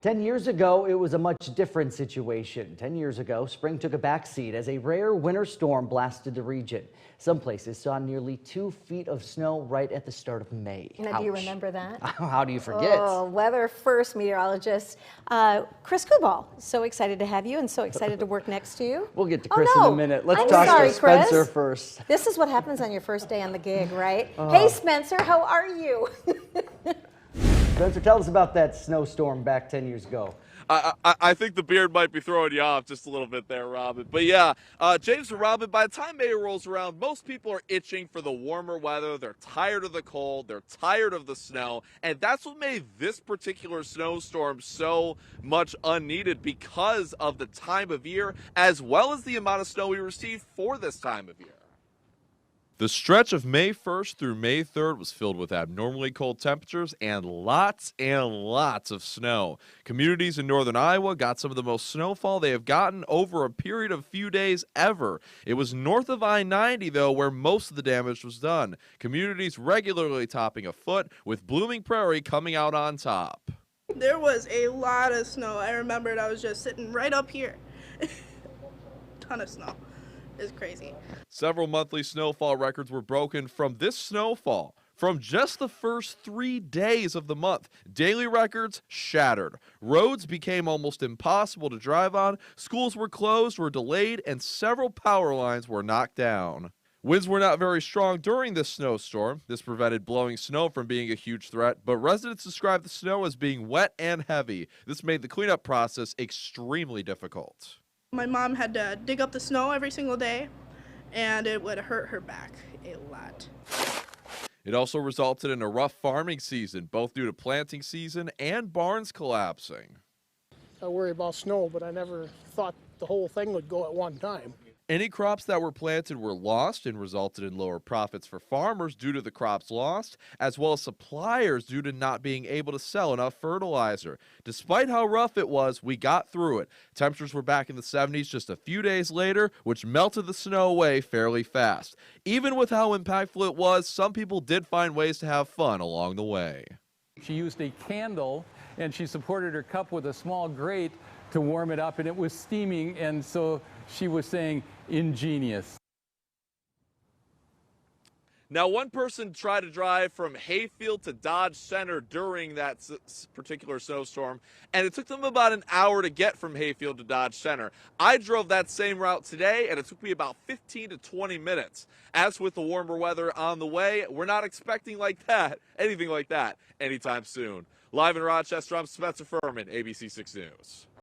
10 years ago, it was a much different situation. 10 years ago, spring took a backseat as a rare winter storm blasted the region. Some places saw nearly 2 feet of snow right at the start of May. Now, do you remember that? How do you forget? Oh, weather first meteorologist Chris Kubal. So excited to have you and so excited to work next to you. We'll get to Chris in a minute. Let's I'm talk sorry, to Spencer Chris. first. This is what happens on your first day on the gig, right? Hey, Spencer, how are you? Spencer, tell us about that snowstorm back 10 years ago. I think the beard might be throwing you off just a little bit there, Robin. But yeah, James and Robin, by the time May rolls around, most people are itching for the warmer weather. They're tired of the cold. They're tired of the snow. And that's what made this particular snowstorm so much unneeded because of the time of year, as well as the amount of snow we received for this time of year. The stretch of May 1st through May 3rd was filled with abnormally cold temperatures and lots of snow. Communities in northern Iowa got some of the most snowfall they have gotten over a period of a few days ever. It was north of I-90, though, where most of the damage was done. Communities regularly topping a foot, with Blooming Prairie coming out on top. There was a lot of snow. I remembered I was just sitting right up here. Ton of snow. Is crazy. Several monthly snowfall records were broken from this snowfall. From just the first 3 days of the month, daily records shattered. Roads became almost impossible to drive on, schools were closed or delayed, and several power lines were knocked down. Winds were not very strong during this snowstorm. This prevented blowing snow from being a huge threat, but residents described the snow as being wet and heavy. This made the cleanup process extremely difficult. My mom had to dig up the snow every single day, and it would hurt her back a lot. It also resulted in a rough farming season, both due to planting season and barns collapsing. I worry about snow, but I never thought the whole thing would go at one time. Any crops that were planted were lost and resulted in lower profits for farmers due to the crops lost, as well as suppliers due to not being able to sell enough fertilizer. Despite how rough it was, we got through it. Temperatures were back in the 70s just a few days later, which melted the snow away fairly fast. Even with how impactful it was, some people did find ways to have fun along the way. She used a candle and she supported her cup with a small grate to warm it up, and it was steaming, and so she was saying, ingenious. Now, one person tried to drive from Hayfield to Dodge Center during that particular snowstorm, and it took them about an hour to get from Hayfield to Dodge Center. I drove that same route today, and it took me about 15 to 20 minutes. As with the warmer weather on the way, we're not expecting anything like that anytime soon. Live in Rochester, I'm Spencer Furman, ABC 6 News.